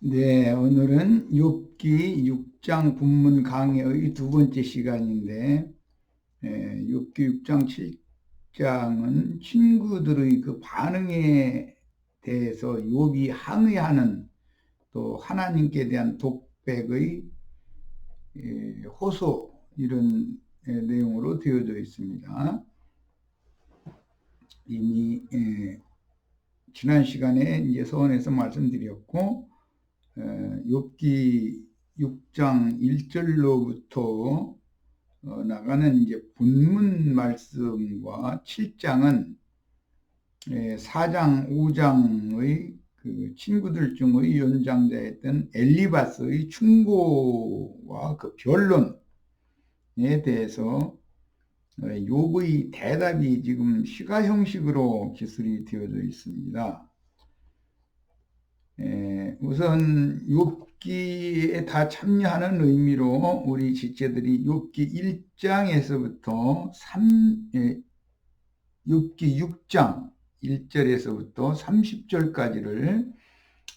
네, 오늘은 욥기 6장 본문 강해의 두 번째 시간인데, 욥기 6장 7장은 친구들의 그 반응에 대해서 욥이 항의하는, 또 하나님께 대한 독백의 호소, 이런 내용으로 되어져 있습니다. 이미 지난 시간에 이제 서원에서 말씀드렸고, 욥기 6장 1절로부터 나가는 이제 본문 말씀과 7장은 4장, 5장의 그 친구들 중의 연장자였던 엘리바스의 충고와 그 변론에 대해서 욥의 대답이 지금 시가 형식으로 기술이 되어져 있습니다. 우선 욥기에 다 참여하는 의미로 우리 지체들이 욥기 1장에서부터 욥기 6장 1절에서부터 30절까지를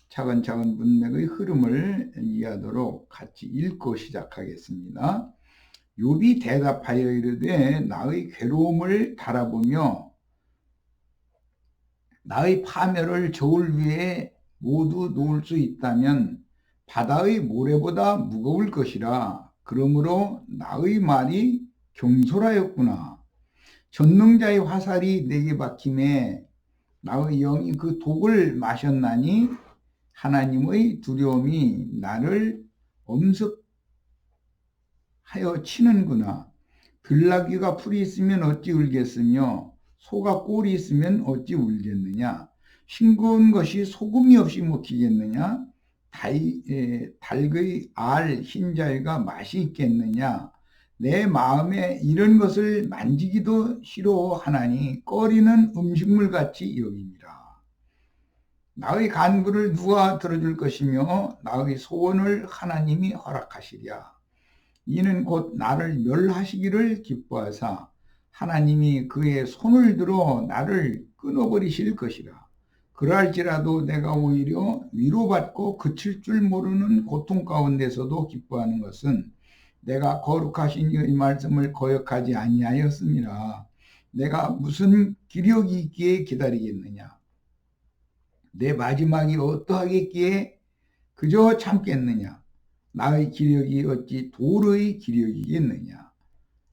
차근차근 문맥의 흐름을 이해하도록 같이 읽고 시작하겠습니다. 욥이 대답하여 이르되 나의 괴로움을 달아보며 나의 파멸을 저울 위에 모두 놓을 수 있다면 바다의 모래보다 무거울 것이라. 그러므로 나의 말이 경솔하였구나. 전능자의 화살이 내게 박힘에 나의 영이 그 독을 마셨나니 하나님의 두려움이 나를 엄습하여 치는구나. 들나귀가 풀이 있으면 어찌 울겠으며 소가 꼴이 있으면 어찌 울겠느냐. 싱거운 것이 소금이 없이 먹히겠느냐. 닭의 알 흰자위가 맛이 있겠느냐. 내 마음에 이런 것을 만지기도 싫어하나니 꺼리는 음식물 같이 여기니라. 나의 간구를 누가 들어줄 것이며 나의 소원을 하나님이 허락하시랴. 이는 곧 나를 멸하시기를 기뻐하사 하나님이 그의 손을 들어 나를 끊어버리실 것이라. 그럴지라도 내가 오히려 위로받고 그칠 줄 모르는 고통 가운데서도 기뻐하는 것은 내가 거룩하신 이의 말씀을 거역하지 아니하였습니다. 내가 무슨 기력이 있기에 기다리겠느냐. 내 마지막이 어떠하겠기에 그저 참겠느냐. 나의 기력이 어찌 돌의 기력이겠느냐.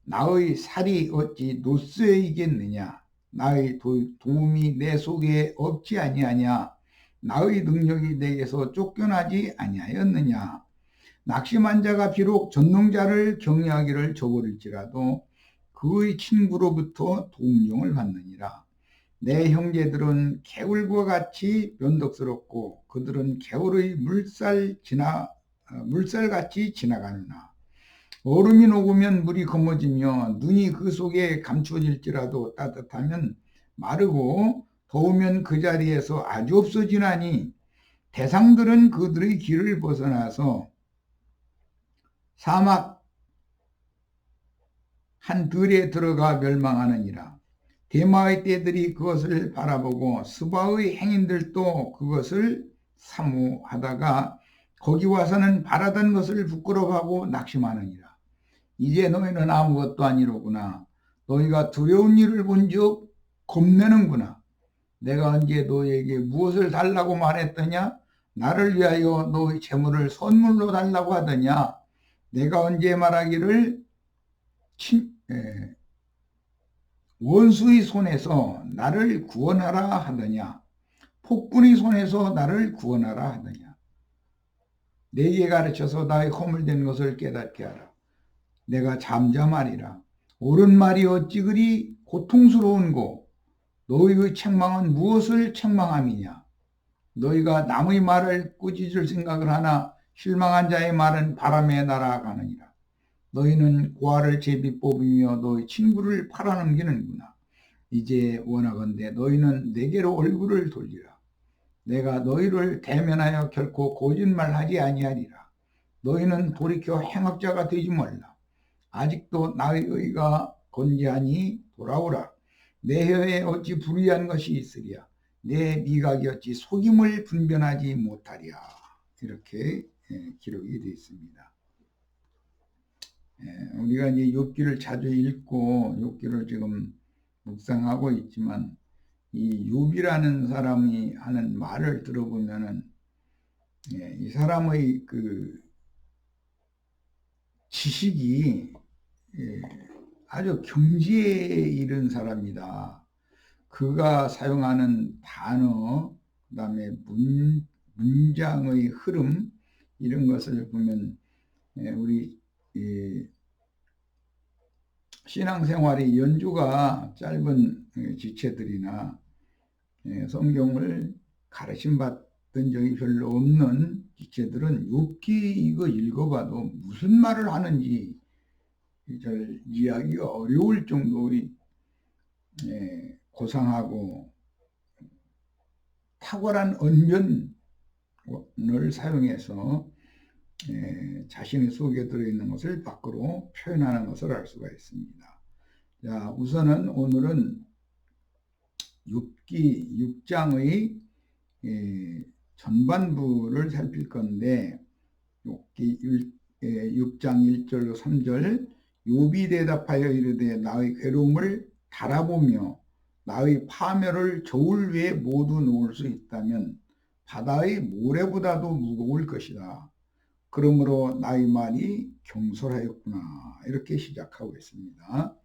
나의 살이 어찌 노쇠이겠느냐. 나의 도움이 내 속에 없지 아니하냐. 나의 능력이 내게서 쫓겨나지 아니하였느냐. 낙심한 자가 비록 전능자를 경외하기를 저버릴지라도 그의 친구로부터 동정을 받느니라. 내 형제들은 개울과 같이 변덕스럽고 그들은 개울의 물살같이 지나가느나. 얼음이 녹으면 물이 검어지며 눈이 그 속에 감추어질지라도 따뜻하면 마르고 더우면 그 자리에서 아주 없어지나니 대상들은 그들의 길을 벗어나서 사막 한 들에 들어가 멸망하느니라. 대마의 떼들이 그것을 바라보고 스바의 행인들도 그것을 사모하다가 거기 와서는 바라던 것을 부끄러워하고 낙심하느니라. 이제 너희는 아무것도 아니로구나. 너희가 두려운 일을 본 적 겁내는구나. 내가 언제 너희에게 무엇을 달라고 말했더냐? 나를 위하여 너희 재물을 선물로 달라고 하더냐? 내가 언제 말하기를 원수의 손에서 나를 구원하라 하더냐? 폭군의 손에서 나를 구원하라 하더냐? 내게 가르쳐서 나의 허물된 것을 깨닫게 하라. 내가 잠잠하리라. 옳은 말이 어찌 그리 고통스러운고 너희의 책망은 무엇을 책망함이냐. 너희가 남의 말을 꾸짖을 생각을 하나 실망한 자의 말은 바람에 날아가느니라. 너희는 고아를 제비 뽑으며 너희 친구를 팔아넘기는구나. 이제 원하건대 너희는 내게로 얼굴을 돌리라. 내가 너희를 대면하여 결코 거짓말하지 아니하리라. 너희는 돌이켜 행악자가 되지 말라. 아직도 나의 의가 건재하니 돌아오라. 내 혀에 어찌 불의한 것이 있으랴. 내 미각이 어찌 속임을 분별하지 못하랴. 이렇게 기록이 되어 있습니다. 우리가 이제 욥기를 자주 읽고 욥기를 지금 묵상하고 있지만 이 욥이라는 사람이 하는 말을 들어보면은 이 사람의 그 지식이 아주 경지에 이른 사람이다. 그가 사용하는 단어, 그다음에 문장의 흐름 이런 것을 보면 우리 신앙생활의 연주가 짧은 지체들이나 성경을 가르침받은 적이 별로 없는 지체들은 욥기 이거 읽어봐도 무슨 말을 하는지 잘 이해하기가 어려울 정도의 고상하고 탁월한 언변을 사용해서 자신의 속에 들어있는 것을 밖으로 표현하는 것을 알 수가 있습니다. 자, 우선은 오늘은 욥기 6장의 전반부를 살필 건데 욥기 6장 1절로 3절 욥이 대답하여 이르되 나의 괴로움을 달아보며 나의 파멸을 저울 위에 모두 놓을 수 있다면 바다의 모래보다도 무거울 것이다. 그러므로 나의 말이 경솔하였구나. 이렇게 시작하고 있습니다.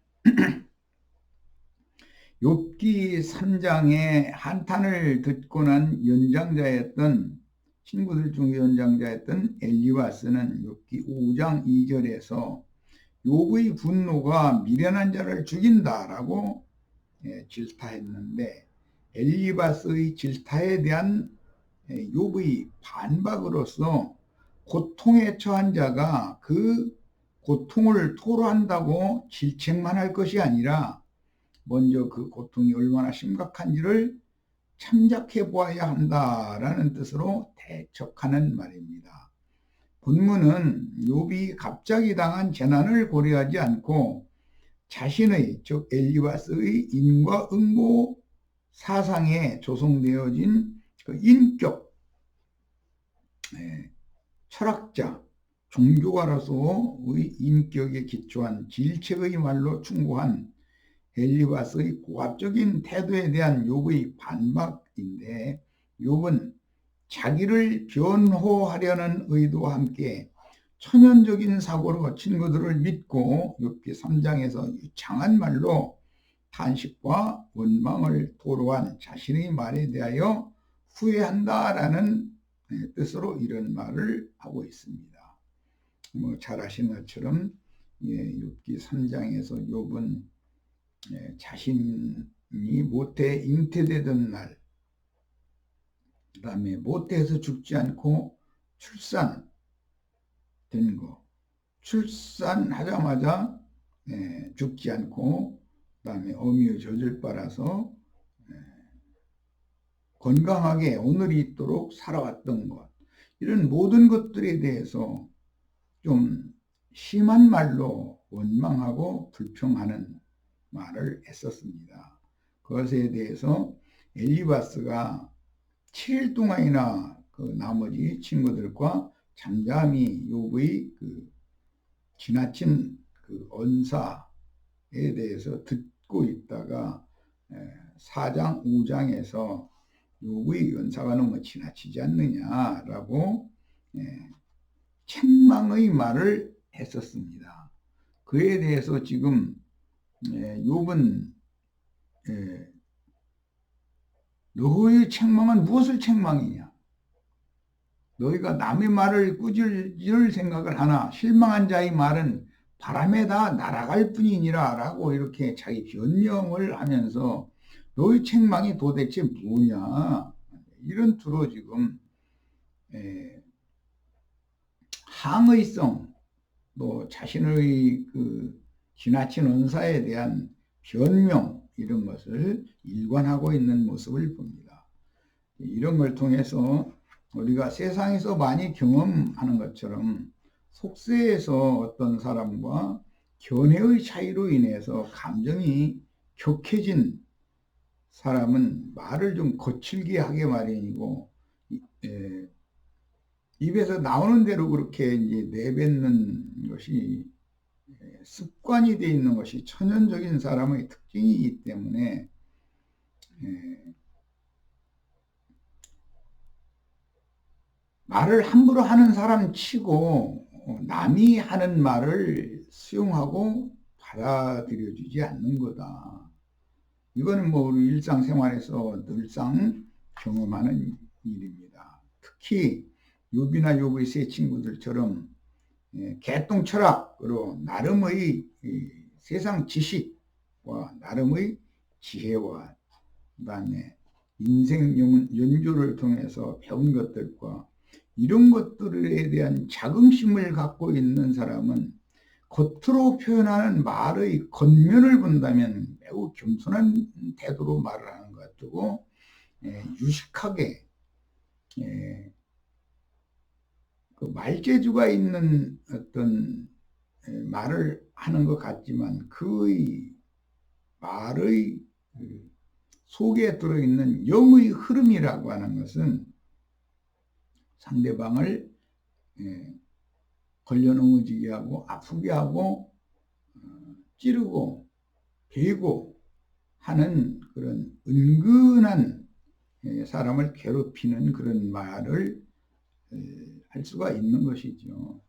욥기 3장의 한탄을 듣고 난 연장자였던 친구들 중 연장자였던 엘리바스는 욥기 5장 2절에서 욥의 분노가 미련한 자를 죽인다라고 질타했는데 엘리바스의 질타에 대한 욥의 반박으로서 고통에 처한 자가 그 고통을 토로한다고 질책만 할 것이 아니라 먼저 그 고통이 얼마나 심각한지를 참작해 보아야 한다라는 뜻으로 대척하는 말입니다. 본문은 욥이 갑자기 당한 재난을 고려하지 않고 자신의 즉 엘리바스의 인과응보 사상에 조성되어진 그 인격 철학자 종교가로서의 인격에 기초한 질책의 말로 충고한 엘리바스의 고압적인 태도에 대한 욥의 반박인데 욥은 자기를 변호하려는 의도와 함께 천연적인 사고로 친구들을 믿고 욥기 3장에서 유창한 말로 탄식과 원망을 토로한 자신의 말에 대하여 후회한다라는 뜻으로 이런 말을 하고 있습니다. 잘 아시는 것처럼 욥기 3장에서 욥은 자신이 모태에 잉태되던 날, 그 다음에 모태에서 죽지 않고 출산된 거, 출산하자마자 죽지 않고 그 다음에 어미의 젖을 빨아서 건강하게 오늘이 있도록 살아왔던 것, 이런 모든 것들에 대해서 좀 심한 말로 원망하고 불평하는 말을 했었습니다. 그것에 대해서 엘리바스가 7일 동안이나 그 나머지 친구들과 잠잠히 욥의 그 지나친 그 언사에 대해서 듣고 있다가 4장 5장에서 욥의 언사가 너무 지나치지 않느냐라고 책망의 말을 했었습니다. 그에 대해서 지금 욥은 너의 책망은 무엇을 책망이냐? 너희가 남의 말을 꾸짖을 생각을 하나 실망한 자의 말은 바람에 다 날아갈 뿐이니라 라고 이렇게 자기 변명을 하면서 너의 책망이 도대체 뭐냐? 이런 투로 지금 항의성 또 자신의 그 지나친 언사에 대한 변명 이런 것을 일관하고 있는 모습을 봅니다. 이런 걸 통해서 우리가 세상에서 많이 경험하는 것처럼 속세에서 어떤 사람과 견해의 차이로 인해서 감정이 격해진 사람은 말을 좀 거칠게 하게 마련이고 입에서 나오는 대로 그렇게 이제 내뱉는 것이 습관이 되어 있는 것이 천연적인 사람의 특징이기 때문에 말을 함부로 하는 사람 치고 남이 하는 말을 수용하고 받아들여주지 않는 거다. 이거는 뭐 우리 일상생활에서 늘상 경험하는 일입니다. 특히 욥이나 욥의 세 친구들처럼 개똥 철학으로 나름의 세상 지식과 나름의 지혜와 그다음에 인생 연조를 통해서 배운 것들과 이런 것들에 대한 자긍심을 갖고 있는 사람은 겉으로 표현하는 말의 겉면을 본다면 매우 겸손한 태도로 말을 하는 것 같고 유식하게 그 말재주가 있는 어떤 말을 하는 것 같지만 그의 말의 속에 들어있는 영의 흐름이라고 하는 것은 상대방을 걸려 넘어지게 하고 아프게 하고 찌르고 베고 하는 그런 은근한 사람을 괴롭히는 그런 말을 할 수가 있는 것이죠.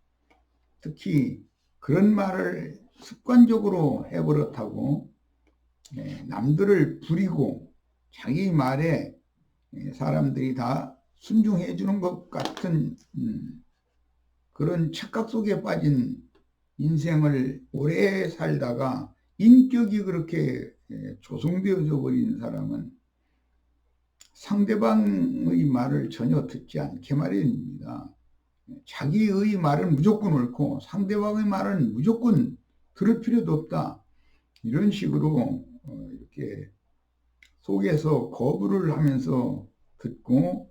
특히 그런 말을 습관적으로 해버릇하고 남들을 부리고 자기 말에 사람들이 다 순종해 주는 것 같은 그런 착각 속에 빠진 인생을 오래 살다가 인격이 그렇게 조성되어져 버린 사람은 상대방의 말을 전혀 듣지 않게 마련입니다. 자기의 말은 무조건 옳고 상대방의 말은 무조건 들을 필요도 없다. 이런 식으로 이렇게 속에서 거부를 하면서 듣고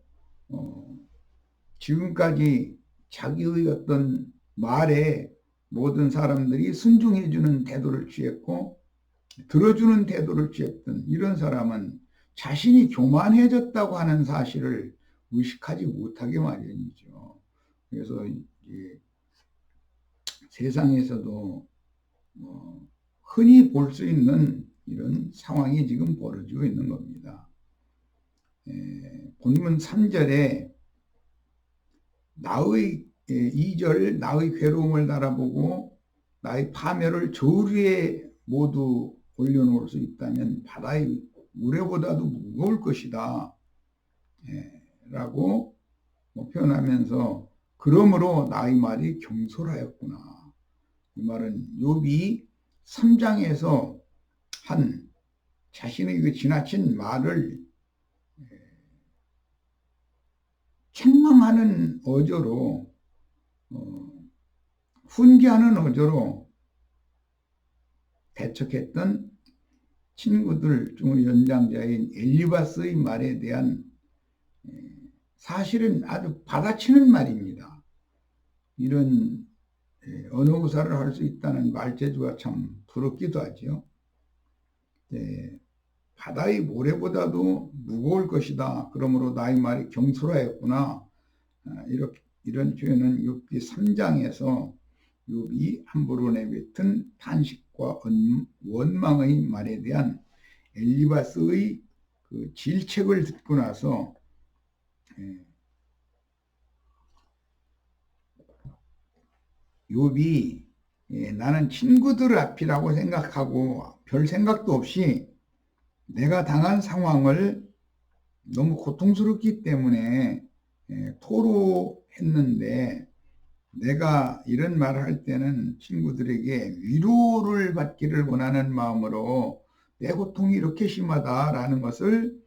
지금까지 자기의 어떤 말에 모든 사람들이 순종해주는 태도를 취했고 들어주는 태도를 취했던 이런 사람은 자신이 교만해졌다고 하는 사실을 의식하지 못하게 마련이죠. 그래서 이제 세상에서도 흔히 볼 수 있는 이런 상황이 지금 벌어지고 있는 겁니다. 본문 3절에 나의 2절 나의 괴로움을 달아보고 나의 파멸을 저울 위에 모두 올려놓을 수 있다면 바다의 무례보다도 무거울 것이다 라고 표현하면서 그러므로 나의 말이 경솔하였구나. 이 말은 욥이 3장에서 한 자신의 그 지나친 말을 책망하는 어조로 훈계하는 어조로 대척했던 친구들 중 연장자인 엘리바스의 말에 대한 사실은 아주 받아치는 말입니다. 이런 언어구사를 할 수 있다는 말재주가 참 부럽기도 하죠. 바다의 모래보다도 무거울 것이다. 그러므로 나의 말이 경솔하였구나. 이런 표현은 욥기 3장에서 욥이 함부로 내뱉은 탄식과 원망의 말에 대한 엘리바스의 그 질책을 듣고 나서 욥이 나는 친구들 앞이라고 생각하고 별 생각도 없이 내가 당한 상황을 너무 고통스럽기 때문에 토로했는데 내가 이런 말을 할 때는 친구들에게 위로를 받기를 원하는 마음으로 내 고통이 이렇게 심하다라는 것을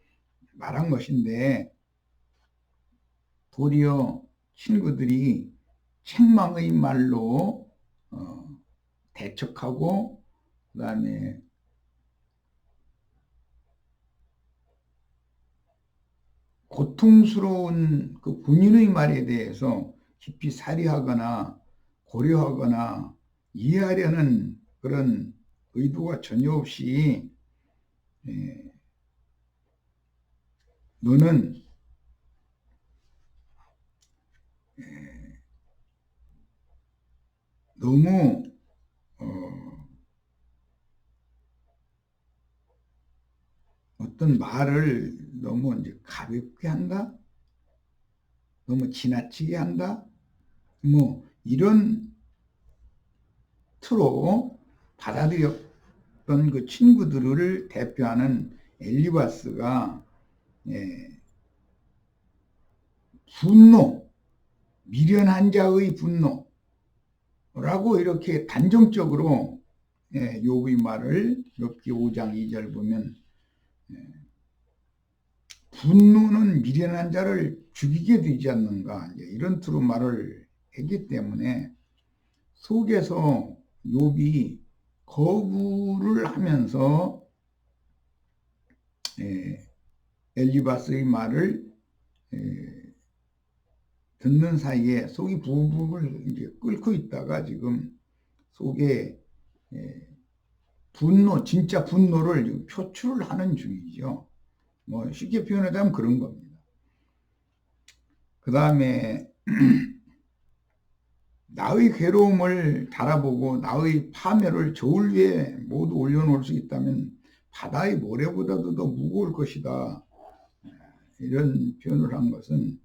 말한 것인데 도리어 친구들이 책망의 말로 대척하고 그다음에 고통스러운 그 본인의 말에 대해서 깊이 살이하거나 고려하거나 이해하려는 그런 의도가 전혀 없이 너는 너무 어떤 말을 너무 이제 가볍게 한다, 너무 지나치게 한다, 뭐 이런 틀로 받아들였던 그 친구들을 대표하는 엘리바스가 분노, 미련한 자의 분노라고 이렇게 단정적으로 욥의 말을 욥기 5장 2절 보면 분노는 미련한 자를 죽이게 되지 않는가 이런 투로 말을 했기 때문에 속에서 욥이 거부를 하면서 엘리바스의 말을 듣는 사이에 속이 부글부글 이제 끓고 있다가 지금 속에 분노, 진짜 분노를 표출을 하는 중이죠. 뭐 쉽게 표현하자면 그런 겁니다. 그 다음에 나의 괴로움을 달아보고 나의 파멸을 저울 위에 모두 올려놓을 수 있다면 바다의 모래보다도 더 무거울 것이다. 이런 표현을 한 것은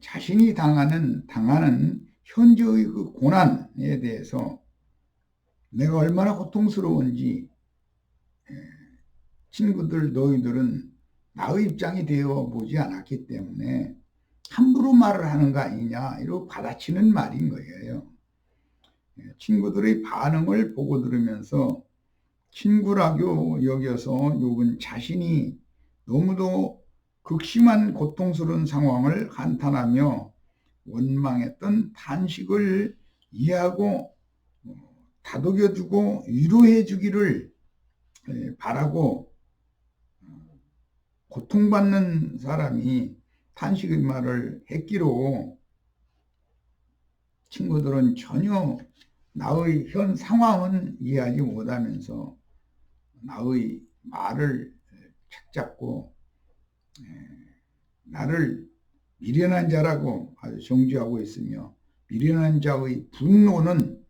자신이 당하는 현재의 그 고난에 대해서 내가 얼마나 고통스러운지 친구들 너희들은 나의 입장이 되어 보지 않았기 때문에 함부로 말을 하는 거 아니냐 이러고 받아치는 말인 거예요. 친구들의 반응을 보고 들으면서 친구라고 여겨서 욥은 자신이 너무도 극심한 고통스러운 상황을 한탄하며 원망했던 탄식을 이해하고 다독여주고 위로해 주기를 바라고 고통받는 사람이 탄식의 말을 했기로 친구들은 전혀 나의 현 상황은 이해하지 못하면서 나의 말을 착잡고 나를 미련한 자라고 아주 정죄하고 있으며 미련한 자의 분노는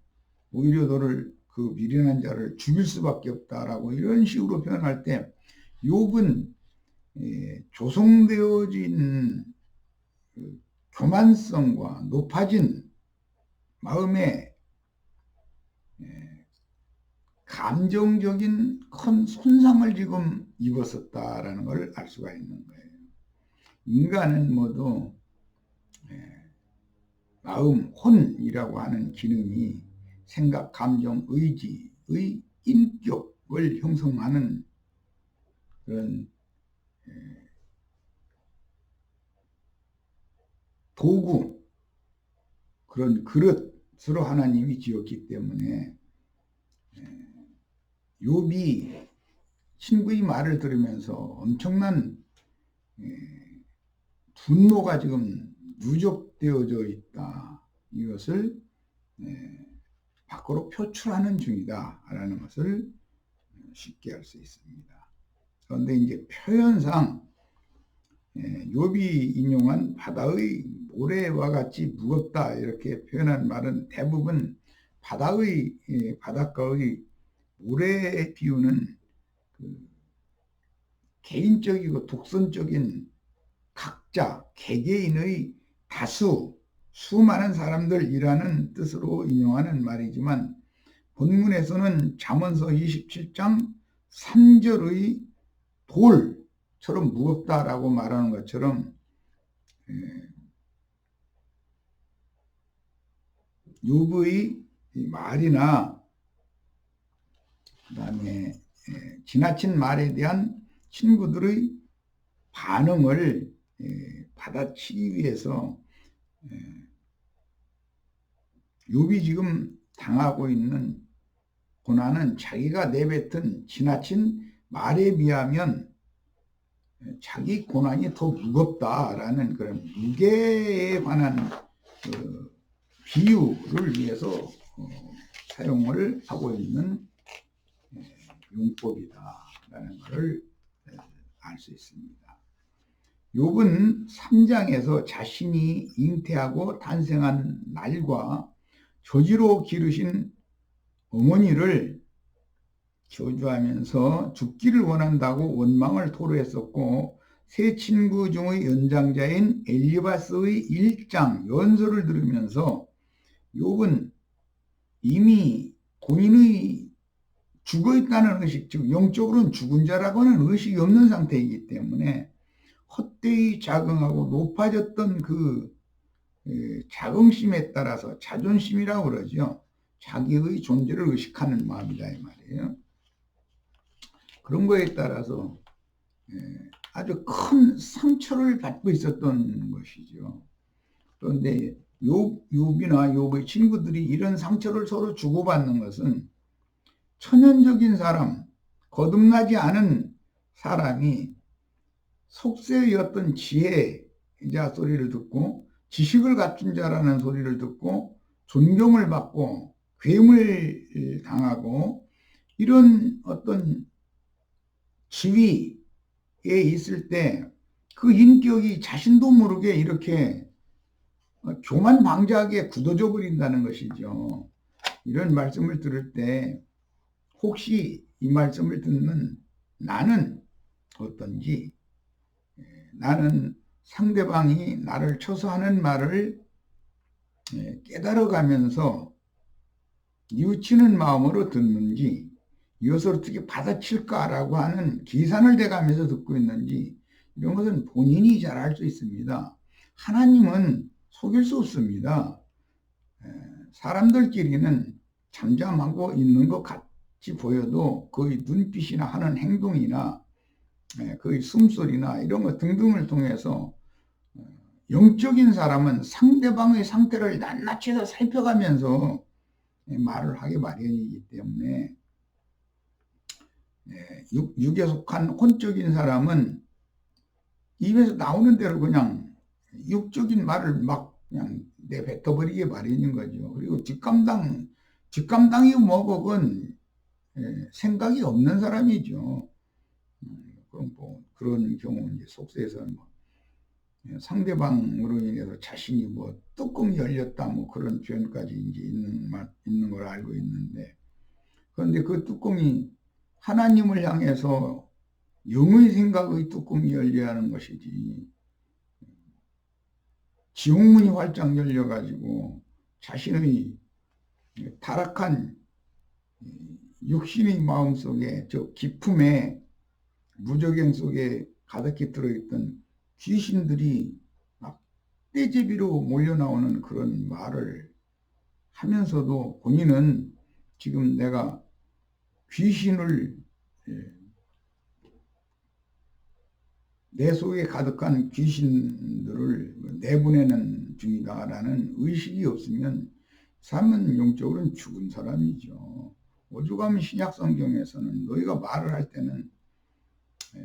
오히려 너를 그 미련한 자를 죽일 수밖에 없다라고 이런 식으로 표현할 때 욥은 조성되어진 교만성과 높아진 마음의 감정적인 큰 손상을 지금 입었었다라는 걸 알 수가 있는 거예요. 인간은 모두 마음, 혼이라고 하는 기능이 생각, 감정, 의지의 인격을 형성하는 그런 도구, 그런 그릇으로 하나님이 지었기 때문에 욥이 친구의 말을 들으면서 엄청난 분노가 지금 누적되어져 있다. 이것을 밖으로 표출하는 중이다라는 것을 쉽게 알 수 있습니다. 그런데 이제 표현상 욥이 인용한 바다의 모래와 같이 무겁다 이렇게 표현한 말은 대부분 바닷가의 모래에 비우는 그 개인적이고 독선적인 각자 개개인의 수많은 사람들이라는 뜻으로 인용하는 말이지만 본문에서는 잠언서 27장 3절의 돌처럼 무겁다라고 말하는 것처럼 욥의 말이나 그다음에 지나친 말에 대한 친구들의 반응을 받아치기 위해서 욥이 지금 당하고 있는 고난은 자기가 내뱉은 지나친 말에 비하면 자기 고난이 더 무겁다라는 그런 무게에 관한 비유를 위해서 사용을 하고 있는 용법이다라는 것을 알 수 있습니다. 욥은 3장에서 자신이 잉태하고 탄생한 날과 조지로 기르신 어머니를 저주하면서 죽기를 원한다고 원망을 토로했었고, 세 친구 중의 연장자인 엘리바스의 일장 연설을 들으면서 욥은 이미 본인의 죽어있다는 의식, 즉 영적으로는 죽은 자라고는 의식이 없는 상태이기 때문에 헛되이 자긍하고 높아졌던 그 자긍심에 따라서 자존심이라고 그러죠. 자기의 존재를 의식하는 마음이다 이 말이에요. 그런 거에 따라서 아주 큰 상처를 받고 있었던 것이죠. 그런데 욥이나 욥의 친구들이 이런 상처를 서로 주고받는 것은 천연적인 사람, 거듭나지 않은 사람이 속세의 어떤 지혜자 소리를 듣고 지식을 갖춘 자라는 소리를 듣고 존경을 받고 괴물 당하고 이런 어떤 지위에 있을 때 그 인격이 자신도 모르게 이렇게 교만방자하게 굳어져 버린다는 것이죠. 이런 말씀을 들을 때 혹시 이 말씀을 듣는 나는 어떤지, 나는 상대방이 나를 쳐서 하는 말을 깨달아가면서 뉘우치는 마음으로 듣는지, 이것을 어떻게 받아칠까라고 하는 계산을 대가면서 듣고 있는지, 이런 것은 본인이 잘 알 수 있습니다. 하나님은 속일 수 없습니다. 사람들끼리는 잠잠하고 있는 것 같이 보여도 그의 눈빛이나 하는 행동이나 그의 숨소리나 이런 것 등등을 통해서 영적인 사람은 상대방의 상태를 낱낱이 살펴가면서 말을 하기 마련이기 때문에 육에 속한 혼적인 사람은 입에서 나오는 대로 그냥 육적인 말을 막 그냥 내뱉어버리기 마련인 거죠. 그리고 뒷감당이 뭐건 생각이 없는 사람이죠. 그럼 뭐 그런 경우 이제 속세에서는 뭐 상대방으로 인해서 자신이 뭐 뚜껑이 열렸다 뭐 그런 표현까지 이제 있는 걸 알고 있는데, 그런데 그 뚜껑이 하나님을 향해서 영의 생각의 뚜껑이 열려야 하는 것이지, 지옥문이 활짝 열려가지고 자신의 타락한 육신의 마음 속에, 저 기품에, 무저갱 속에 가득히 들어있던 귀신들이 막 떼제비로 몰려나오는 그런 말을 하면서도 본인은 지금 내가 귀신을, 내 속에 가득한 귀신들을 내보내는 중이다라는 의식이 없으면 삶은 영적으로는 죽은 사람이죠. 오죽하면 신약 성경에서는 너희가 말을 할 때는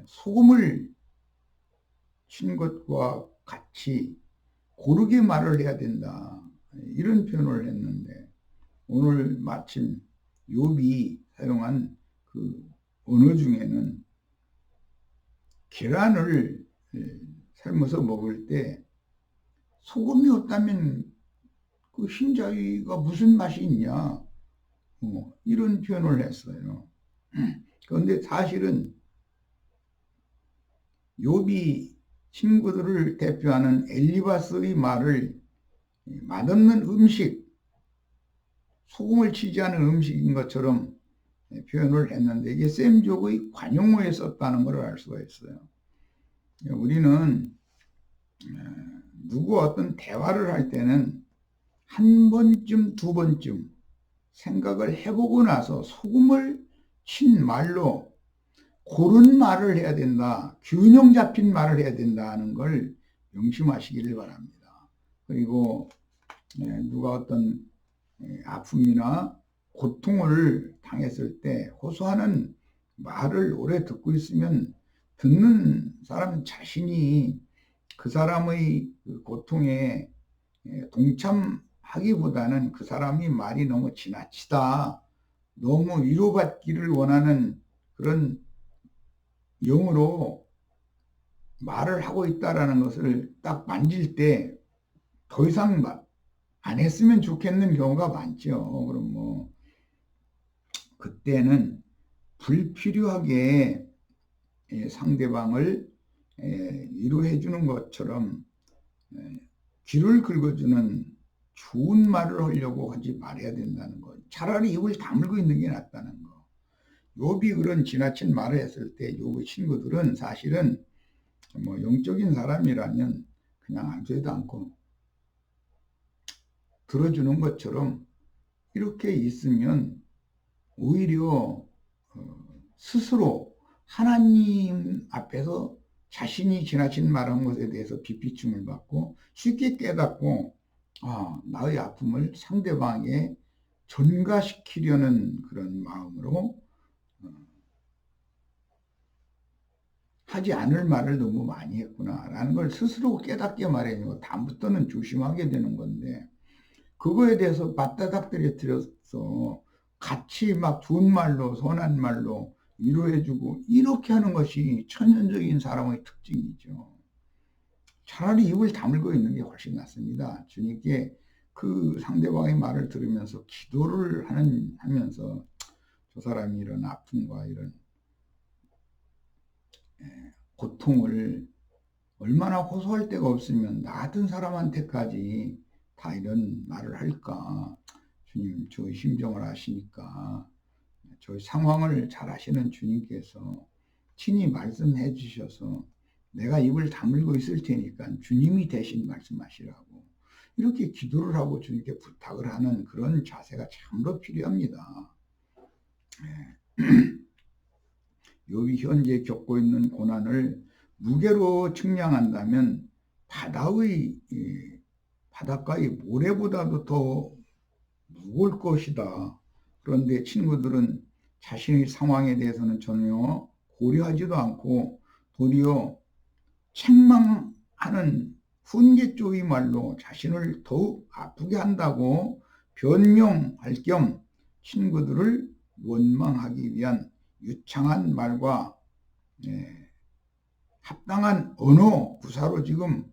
소금을 친 것과 같이 고르게 말을 해야 된다, 이런 표현을 했는데, 오늘 마침 욥이 사용한 그 언어 중에는 계란을 삶아서 먹을 때 소금이 없다면 그 흰자위가 무슨 맛이 있냐, 이런 표현을 했어요. 그런데 사실은 욥이 친구들을 대표하는 엘리바스의 말을 맛없는 음식, 소금을 치지 않은 음식인 것처럼 표현을 했는데, 이게 셈족의 관용어에 썼다는 걸 알 수가 있어요. 우리는 누구와 어떤 대화를 할 때는 한 번쯤 두 번쯤 생각을 해보고 나서 소금을 친 말로 고른 말을 해야 된다, 균형 잡힌 말을 해야 된다는 걸 명심하시기를 바랍니다. 그리고 누가 어떤 아픔이나 고통을 당했을 때 호소하는 말을 오래 듣고 있으면 듣는 사람 자신이 그 사람의 고통에 동참하기보다는 그 사람이 말이 너무 지나치다, 너무 위로받기를 원하는 그런 영으로 말을 하고 있다라는 것을 딱 만질 때 더 이상 안 했으면 좋겠는 경우가 많죠. 그럼 뭐 그때는 불필요하게 상대방을 위로해 주는 것처럼 귀를 긁어주는 좋은 말을 하려고 하지 말아야 된다는 거. 차라리 입을 다물고 있는 게 낫다는 거. 욥이 그런 지나친 말을 했을 때 욥의 친구들은 사실은 뭐 영적인 사람이라면 그냥 아무데도 않고 들어주는 것처럼 이렇게 있으면 오히려 스스로 하나님 앞에서 자신이 지나친 말한 것에 대해서 비피춤을 받고 쉽게 깨닫고 나의 아픔을 상대방에 전가시키려는 그런 마음으로 하지 않을 말을 너무 많이 했구나라는 걸 스스로 깨닫게 마련이고 다음부터는 조심하게 되는 건데 그거에 대해서 맞다닥들여서 같이 막 좋은 말로 선한 말로 위로해주고 이렇게 하는 것이 천연적인 사람의 특징이죠. 차라리 입을 다물고 있는 게 훨씬 낫습니다. 주님께 그 상대방의 말을 들으면서 기도를 하면서 저 사람이 이런 아픔과 이런 고통을 얼마나 호소할 데가 없으면 나 같은 사람한테까지 다 이런 말을 할까. 주님 저의 심정을 아시니까 저희 상황을 잘 아시는 주님께서 친히 말씀해 주셔서 내가 입을 다물고 있을 테니까 주님이 대신 말씀하시라고 이렇게 기도를 하고 주님께 부탁을 하는 그런 자세가 참으로 필요합니다. 욥이 현재 겪고 있는 고난을 무게로 측량한다면 바닷가의 모래보다도 더 무거울 것이다. 그런데 친구들은 자신의 상황에 대해서는 전혀 고려하지도 않고 도리어 책망하는 훈계조의 말로 자신을 더욱 아프게 한다고 변명할 겸 친구들을 원망하기 위한 유창한 말과 합당한 언어 구사로 지금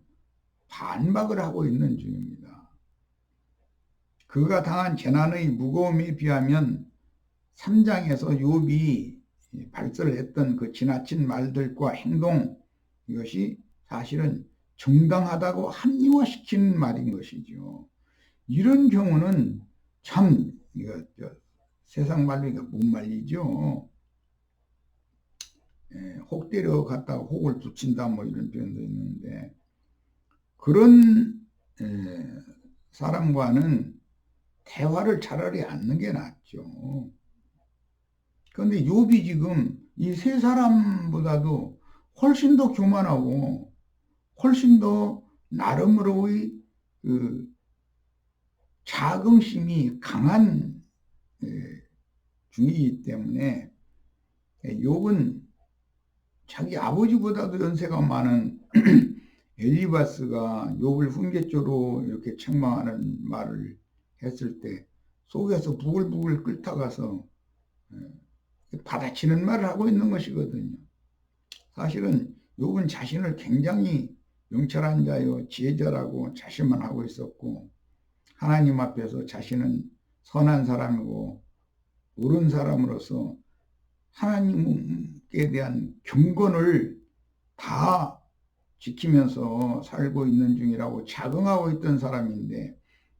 반박을 하고 있는 중입니다. 그가 당한 재난의 무거움에 비하면 3장에서 욥이 발설했던 그 지나친 말들과 행동 이것이 사실은 정당하다고 합리화시키는 말인 것이죠. 이런 경우는 참 세상 말로 못 말리죠. 혹 데려갔다가 혹을 붙인다 뭐 이런 표현도 있는데 그런 사람과는 대화를 차라리 않는 게 낫죠. 그런데 욥이 지금 이 세 사람보다도 훨씬 더 교만하고 훨씬 더 나름으로의 그 자긍심이 강한 중이기 때문에 욥은 자기 아버지보다도 연세가 많은 엘리바스가 욥을 훈계조로 이렇게 책망하는 말을 했을 때 속에서 부글부글 끓다가서 받아치는 말을 하고 있는 것이거든요. 사실은 욥은 자신을 굉장히 명철한 자요 지혜자라고 자신만 하고 있었고 하나님 앞에서 자신은 선한 사람이고 옳은 사람으로서 하나님께 대한 경건을 다 지키면서 살고 있는 중이라고 자긍하고 있던 사람인데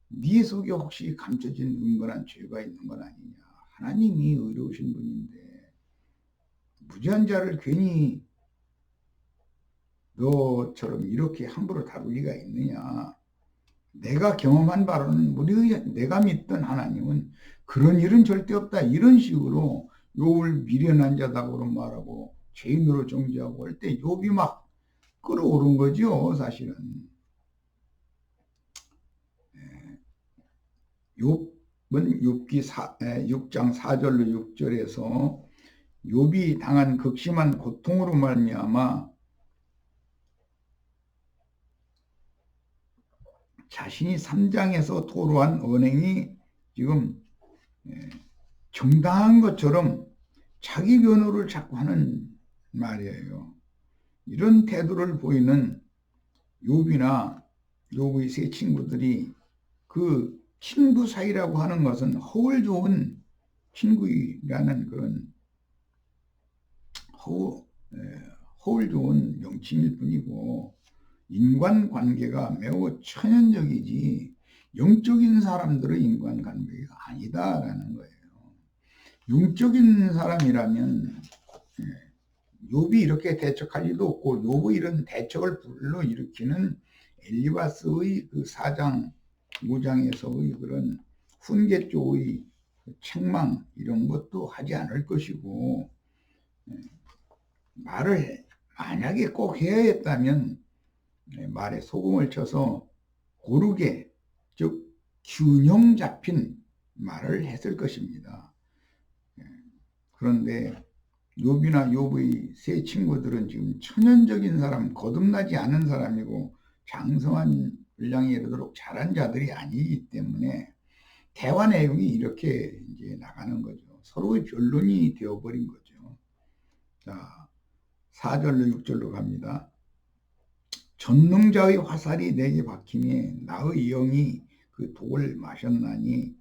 네 속에 혹시 감춰진 은근한 죄가 있는 건 아니냐. 하나님이 의로우신 분인데 무지한 자를 괜히 너처럼 이렇게 함부로 다룰 리가 있느냐. 내가 경험한 바로는 내가 믿던 하나님은 그런 일은 절대 없다. 이런 식으로 욥을 미련한 자다고 말하고 죄인으로 정죄하고 할 때 욥이 막 끌어오른 거죠. 사실은. 욥은 욥기 6장 4절로 6절에서 욥이 당한 극심한 고통으로 말미암아 자신이 3장에서 토로한 언행이 지금 정당한 것처럼 자기 변호를 자꾸 하는 말이에요. 이런 태도를 보이는 욥이나 욥의 세 친구들이 그 친구 사이라고 하는 것은 허울 좋은 친구라는 그런 허울 좋은 명칭일 뿐이고 인간관계가 매우 천연적이지 영적인 사람들의 인간관계가 아니다라는 거예요. 영적인 사람이라면 욥이 이렇게 대적할 리도 없고 욥의 이런 대적을 불러일으키는 엘리바스의 그 4장 5장에서의 그런 훈계 쪽의 책망 이런 것도 하지 않을 것이고 말을 만약에 꼭 해야 했다면 말에 소금을 쳐서 고르게 즉 균형 잡힌 말을 했을 것입니다. 그런데 욥이나 욥의 세 친구들은 지금 천연적인 사람, 거듭나지 않은 사람이고 장성한 분량에 이르도록 잘한 자들이 아니기 때문에 대화 내용이 이렇게 이제 나가는 거죠. 서로의 변론이 되어버린 거죠. 자, 4절로 6절로 갑니다. 전능자의 화살이 내게 박히니 나의 영이 그 독을 마셨나니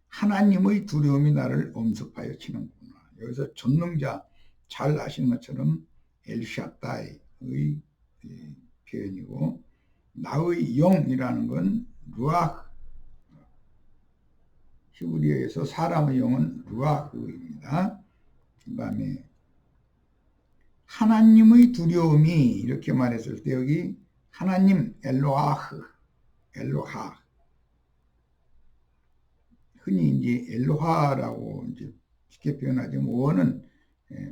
하나님의 두려움이 나를 엄습하여 치는구나. 여기서 전능자 잘 아시는 것처럼 엘샤다이의 표현이고 나의 영이라는 건 루아흐, 히브리어에서 사람의 영은 루아흐입니다. 그 다음에 하나님의 두려움이 이렇게 말했을 때 여기 하나님 엘로하흐, 엘로하 흔히 이제 엘로하라고 이제 쉽게 표현하지만 원은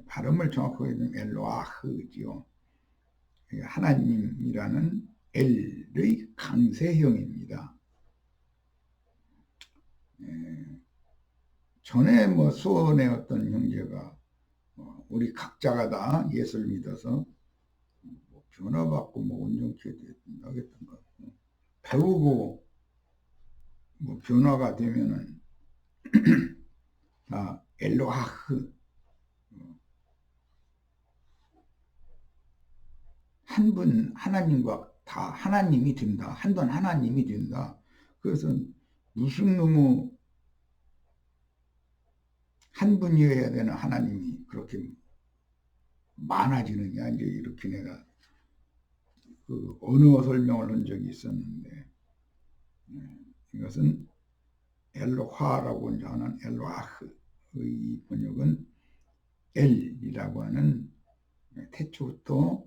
발음을 정확하게 하면 엘로하흐지요. 하나님이라는 엘의 강세형입니다. 전에 뭐 수원의 어떤 형제가 우리 각자가 다 예수를 믿어서 뭐 변화받고 뭐 온전케 하겠던 거 배우고 뭐 변화가 되면은 다 엘로하흐 한 분 하나님과 다 하나님이 된다. 한 분 하나님이 된다. 그래서 무슨 너무 한 분이어야 되는 하나님이 그렇게 많아지느냐 이제 이렇게 내가 그 언어 설명을 한 적이 있었는데 이것은 엘로하라고 하는 엘로아흐의 번역은 엘이라고 하는 태초부터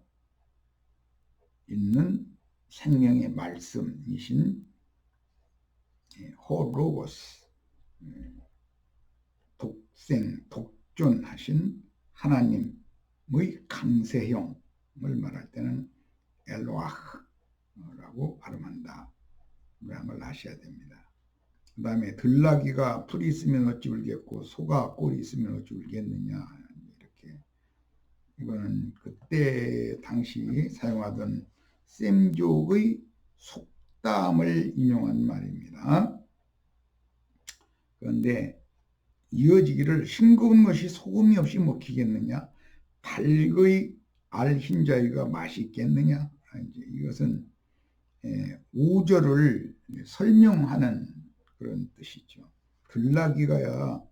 있는 생명의 말씀이신 호로고스 독생 독존하신 하나님의 강세형을 말할 때는 엘로아흐라고 발음한다. 그런 걸 아셔야 됩니다. 그 다음에 들나귀가 풀이 있으면 어찌 울겠고 소가 꼴이 있으면 어찌 울겠느냐 이렇게 이거는 그때 당시 사용하던 셈족의 속담을 인용한 말입니다. 그런데 이어지기를 싱거운 것이 소금이 없이 먹히겠느냐 달의 알 흰자위가 맛이 있겠느냐 이것은 5절을 설명하는 그런 뜻이죠. 들나귀가야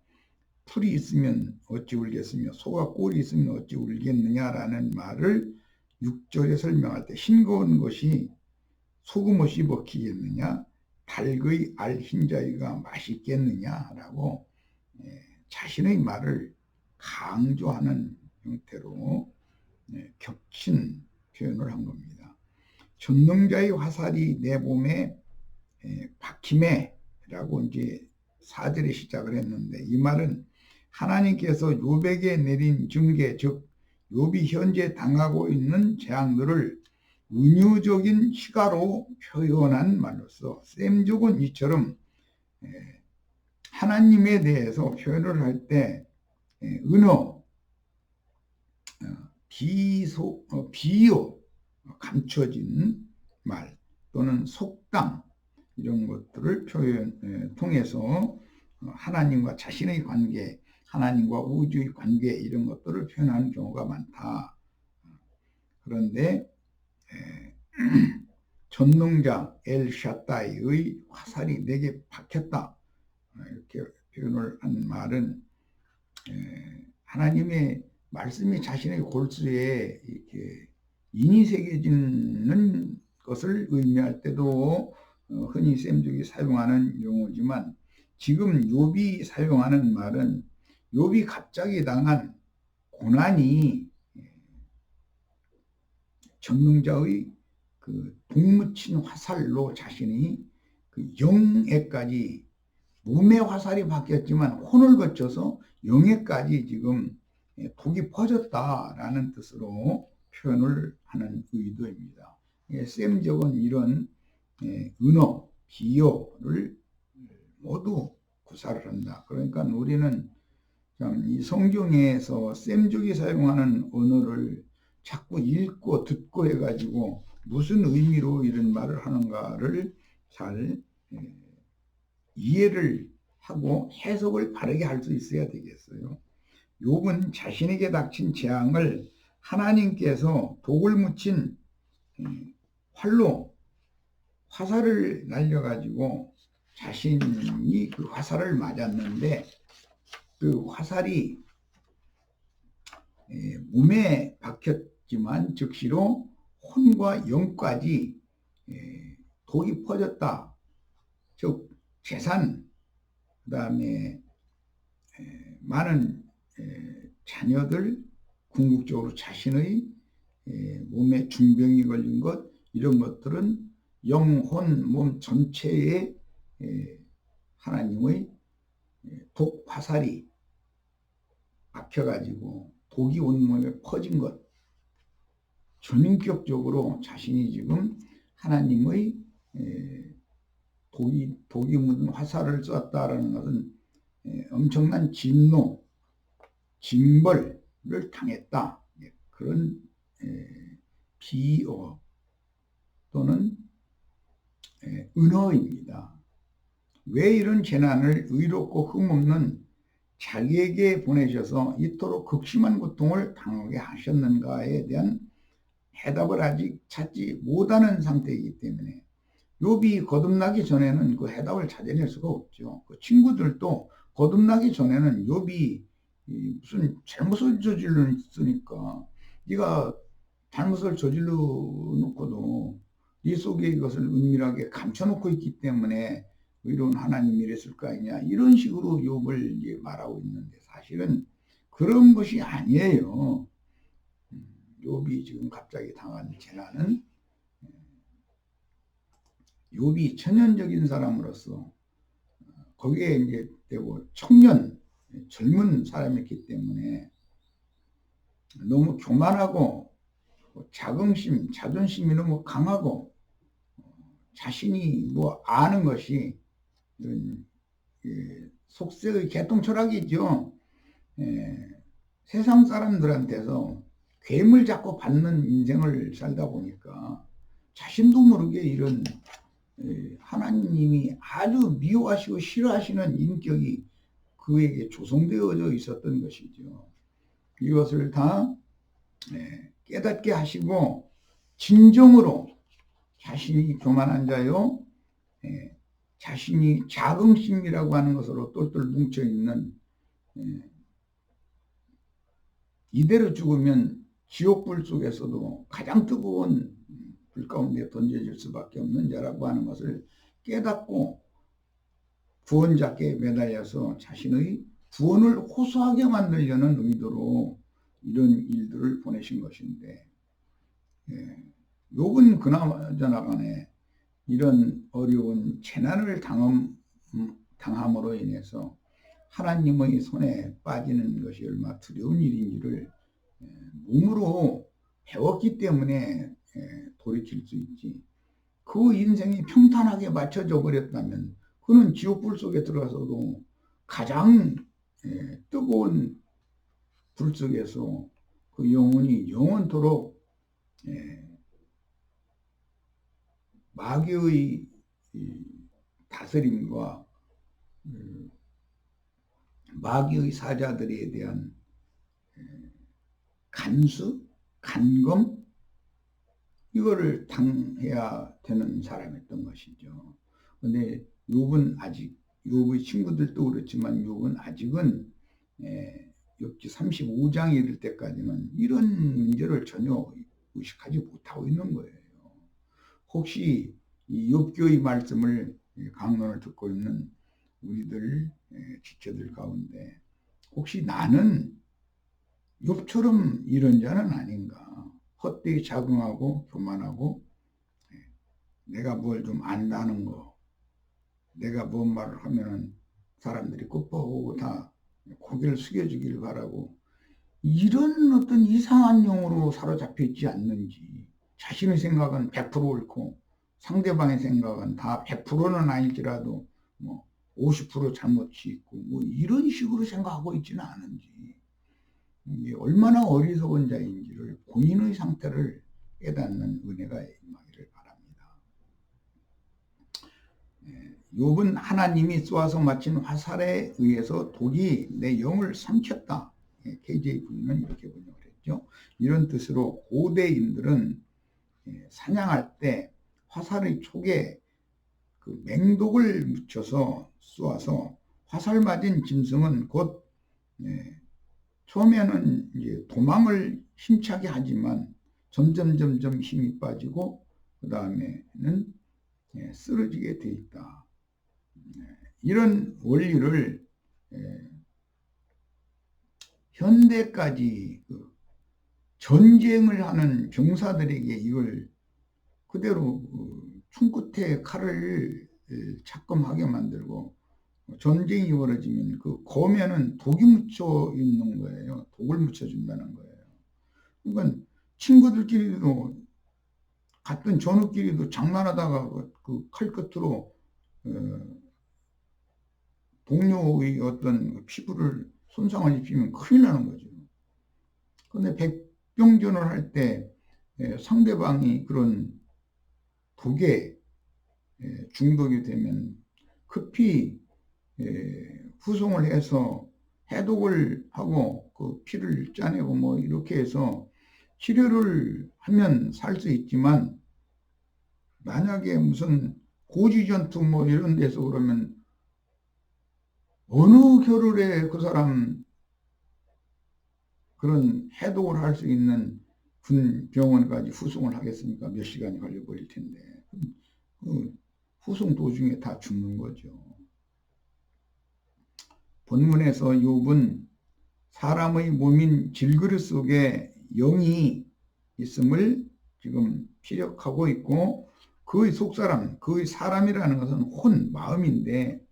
풀이 있으면 어찌 울겠으며 소가 꼴이 있으면 어찌 울겠느냐라는 말을 6절에 설명할 때 싱거운 것이 소금 없이 먹히겠느냐 달의 알 흰자위가 맛있겠느냐라고 자신의 말을 강조하는 형태로 겹친 표현을 한 겁니다. 전능자의 화살이 내 몸에 박힘에라고 이제 4절에 시작을 했는데 이 말은 하나님께서 욥에게 내린 징계 즉 욥이 현재 당하고 있는 재앙들을 은유적인 시가로 표현한 말로서 셈족은 이처럼 하나님에 대해서 표현을 할 때 은어, 비유, 감춰진 말 또는 속담 이런 것들을 통해서 하나님과 자신의 관계, 하나님과 우주의 관계 이런 것들을 표현하는 경우가 많다. 그런데 전능자 엘샤다이의 화살이 내게 박혔다. 이렇게 표현을 한 말은 하나님의 말씀이 자신의 골수에 이렇게 인이 새겨지는 것을 의미할 때도 흔히 셈족이 사용하는 용어지만, 지금 욥이 사용하는 말은 욥이 갑자기 당한 고난이 전능자의 그 동무친 화살로 자신이 그 영에까지, 몸에 화살이 박혔지만 혼을 거쳐서 영에까지 지금 독이 퍼졌다라는 뜻으로 표현을 하는 의도입니다. 셈적은 이런 은어, 비유를 모두 구사를 한다. 그러니까 우리는 이 성경에서 셈족이 사용하는 언어를 자꾸 읽고 듣고 해가지고 무슨 의미로 이런 말을 하는가를 잘 이해를 하고 해석을 바르게 할 수 있어야 되겠어요. 욥은 자신에게 닥친 재앙을 하나님께서 독을 묻힌 활로 화살을 날려가지고 자신이 그 화살을 맞았는데, 그 화살이 몸에 박혔지만 즉시로 혼과 영까지 독이 퍼졌다. 즉 재산, 그 다음에 많은 자녀들, 궁극적으로 자신의 몸에 중병이 걸린 것, 이런 것들은 영혼, 몸 전체에 하나님의 독 화살이 박혀가지고 독이 온몸에 퍼진 것, 전인격적으로 자신이 지금 하나님의 독이 묻은 화살을 쐈다라는 것은 엄청난 진노, 징벌을 당했다. 그런 비어 또는 은어입니다. 왜 이런 재난을 의롭고 흠없는 자기에게 보내셔서 이토록 극심한 고통을 당하게 하셨는가에 대한 해답을 아직 찾지 못하는 상태이기 때문에, 욥이 거듭나기 전에는 그 해답을 찾아낼 수가 없죠. 그 친구들도 거듭나기 전에는 욥이 무슨 잘못을 저질렀으니까, 네가 잘못을 저질러 놓고도 네 속에 이것을 은밀하게 감춰놓고 있기 때문에 의로운 하나님이 이랬을 거 아니냐, 이런 식으로 욥을 말하고 있는데, 사실은 그런 것이 아니에요. 욥이 지금 갑자기 당한 재난은, 욥이 천연적인 사람으로서 거기에 이제 되고 청년, 젊은 사람이었기 때문에 너무 교만하고 자긍심, 자존심이 너무 강하고 자신이 뭐 아는 것이 이런 속세의 개통 철학이죠. 세상 사람들한테서 괴물 잡고 받는 인생을 살다 보니까 자신도 모르게 이런 하나님이 아주 미워하시고 싫어하시는 인격이 그에게 조성되어져 있었던 것이죠. 이것을 다 깨닫게 하시고 진정으로 자신이 교만한 자요, 자신이 자긍심이라고 하는 것으로 똘똘 뭉쳐있는, 이대로 죽으면 지옥불 속에서도 가장 뜨거운 불 가운데 던져질 수밖에 없는 자라고 하는 것을 깨닫고 구원자께 매달려서 자신의 구원을 호소하게 만들려는 의도로 이런 일들을 보내신 것인데, 욥은 그나저나 간에 이런 어려운 재난을 당함으로 인해서 하나님의 손에 빠지는 것이 얼마나 두려운 일인지를 몸으로 배웠기 때문에 돌이킬 수 있지, 그 인생이 평탄하게 맞춰져 버렸다면 그는 지옥불 속에 들어가서도 가장 뜨거운 불 속에서 그 영혼이 영원토록 마귀의 다스림과 마귀의 사자들에 대한 간수, 간검, 이거를 당해야 되는 사람이었던 것이죠. 근데 욥은 아직, 욥의 친구들도 그렇지만 욥은 아직은 욥기 35장에 이를 때까지는 이런 문제를 전혀 의식하지 못하고 있는 거예요. 혹시 이 욥기의 말씀을, 강론을 듣고 있는 우리들 지체들 가운데 혹시 나는 욥처럼 이런 자는 아닌가? 헛되이 자긍하고 교만하고 내가 뭘 좀 안다는 거, 내가 뭔 말을 하면은 사람들이 ቁ뻐하고 다 고개를 숙여주길 바라고, 이런 어떤 이상한 영으로 사로잡혀 있지 않는지, 자신의 생각은 100% 옳고 상대방의 생각은 다 100%는 아닐지라도 뭐 50% 잘못이 있고 뭐 이런 식으로 생각하고 있지는 않은지, 이게 얼마나 어리석은 자인지를 본인의 상태를 깨닫는 은혜가 임하기를 바랍니다. 욥은 하나님이 쏘아서 마친 화살에 의해서 독이 내 영을 삼켰다. KJV는 이렇게 번역을 했죠. 이런 뜻으로 고대인들은 사냥할 때 화살의 촉에 그 맹독을 묻혀서 쏘아서 화살 맞은 짐승은 곧 처음에는 이제 도망을 힘차게 하지만 점점 힘이 빠지고 그 다음에는 쓰러지게 돼 있다. 이런 원리를 현대까지 전쟁을 하는 병사들에게 이걸 그대로 총끝에 칼을 착검하게 만들고, 전쟁이 벌어지면 그 검에는 독이 묻혀 있는 거예요. 독을 묻혀준다는 거예요. 그러니까 친구들끼리도, 같은 전우끼리도 장난하다가 그 칼끝으로 동료의 어떤 피부를 손상을 입히면 큰일 나는 거죠. 그런데 백병전을 할 때 상대방이 그런 독에 중독이 되면 급히 후송을 해서 해독을 하고 그 피를 짜내고 뭐 이렇게 해서 치료를 하면 살 수 있지만, 만약에 무슨 고지전투 뭐 이런 데서 그러면 어느 겨를에 그 사람 그런 해독을 할 수 있는 군 병원까지 후송을 하겠습니까? 몇 시간이 걸려버릴 텐데 그 후송 도중에 다 죽는 거죠. 본문에서 욥은 사람의 몸인 질그릇 속에 영이 있음을 지금 피력하고 있고, 그의 속사람, 그의 사람이라는 것은 혼, 마음인데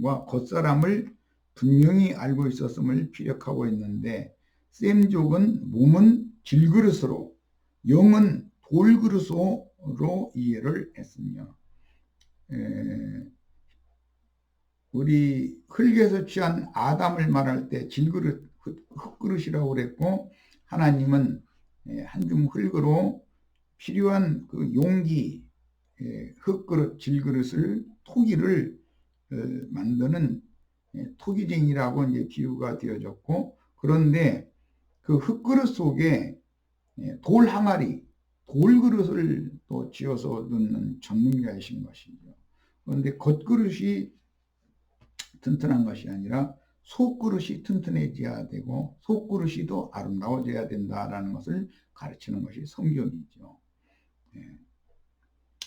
와 겉사람을 분명히 알고 있었음을 피력하고 있는데, 셈족은 몸은 질그릇으로 영은 돌그릇으로 이해를 했으며, 우리 흙에서 취한 아담을 말할 때 질그릇, 흙그릇이라고 그랬고, 하나님은 한 줌 흙으로 필요한 그 용기, 흙그릇, 질그릇을, 토기를 만드는 토기쟁이라고 이제 비유가 되어졌고, 그런데 그 흙그릇 속에 돌 항아리, 돌그릇을 또 지어서 넣는 전문가이신 것이죠. 그런데 겉그릇이 튼튼한 것이 아니라 속그릇이 튼튼해져야 되고 속그릇이 더 아름다워져야 된다라는 것을 가르치는 것이 성경이죠.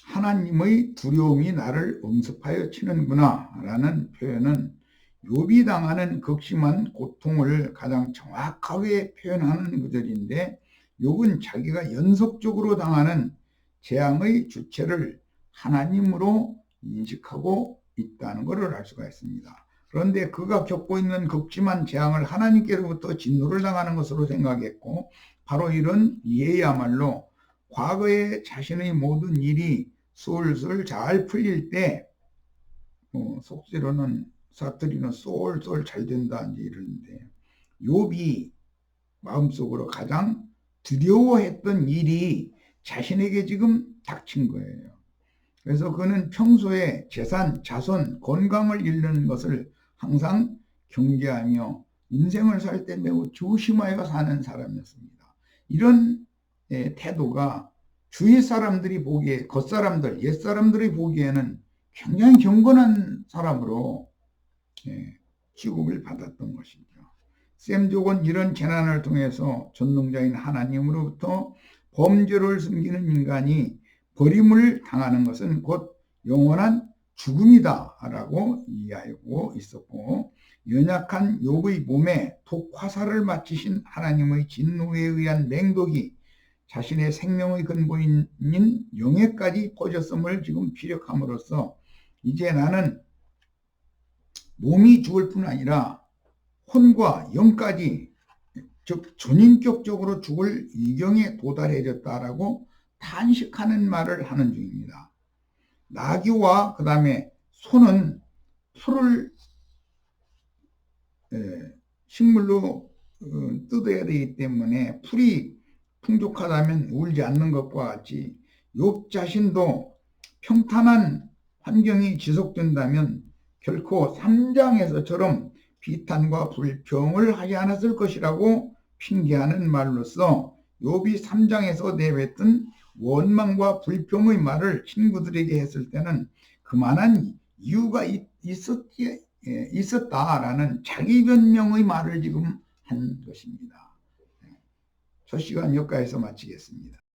하나님의 두려움이 나를 엄습하여 치는구나 라는 표현은 욥이 당하는 극심한 고통을 가장 정확하게 표현하는 구절인데, 욥은 자기가 연속적으로 당하는 재앙의 주체를 하나님으로 인식하고 있다는 것을 알 수가 있습니다. 그런데 그가 겪고 있는 극심한 재앙을 하나님께로부터 진노를 당하는 것으로 생각했고, 바로 이런 이해야말로 과거에 자신의 모든 일이 솔솔 잘 풀릴 때, 속세로는 사투리는 쏠쏠 잘 된다 이제 이러는데, 욥이 마음속으로 가장 두려워했던 일이 자신에게 지금 닥친 거예요. 그래서 그는 평소에 재산, 자손, 건강을 잃는 것을 항상 경계하며 인생을 살 때 매우 조심하여 사는 사람이었습니다. 이런 태도가 주위 사람들이 보기에, 겉사람들, 옛사람들이 보기에는 굉장히 경건한 사람으로 취급을 받았던 것이죠. 셈족은 이런 재난을 통해서 전능자인 하나님으로부터 범죄를 숨기는 인간이 버림을 당하는 것은 곧 영원한 죽음이다 라고 이해하고 있었고, 연약한 욥의 몸에 독화살을 맞추신 하나님의 진노에 의한 맹독이 자신의 생명의 근본인 영에까지 퍼졌음을 지금 피력함으로써 이제 나는 몸이 죽을 뿐 아니라 혼과 영까지, 즉 전인격적으로 죽을 이경에 도달해졌다라고 탄식하는 말을 하는 중입니다. 나귀와 그 다음에 소는 풀을 식물로 뜯어야 되기 때문에 풀이 풍족하다면 울지 않는 것과 같이 욥 자신도 평탄한 환경이 지속된다면 결코 3장에서처럼 비탄과 불평을 하지 않았을 것이라고 핑계하는 말로써 욥이 3장에서 내뱉은 원망과 불평의 말을 친구들에게 했을 때는 그만한 이유가 있었다라는 자기 변명의 말을 지금 한 것입니다. 첫 시간 여기까지서 마치겠습니다.